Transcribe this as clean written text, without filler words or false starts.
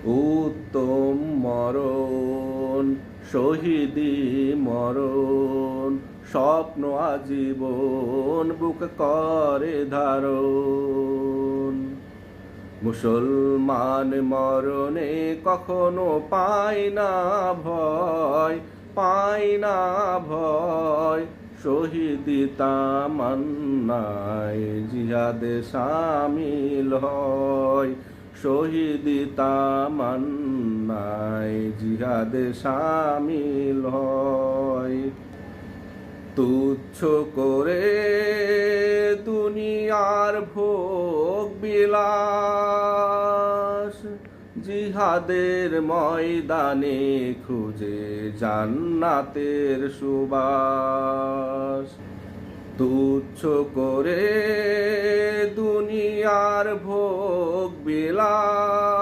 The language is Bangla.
উত্তম মরণ, শহীদি মরণ, স্বপ্ন আজীবন বুক করে ধারণ। মুসলমান মরণে কখনো পায় না ভয়, পায় না ভয়, শহীদি তামান্নায় জিহাদে শামিল হয়, শহীদি তামান্নায় জিহাদে শামিল হয়। তুচ্ছ করে দুনিয়ার ভোগ বিলাস, জিহাদের ময়দানে খুঁজে জান্নাতের সুবাস। তুচ্ছ করে দুনিয়ার ভোগ বিলাস।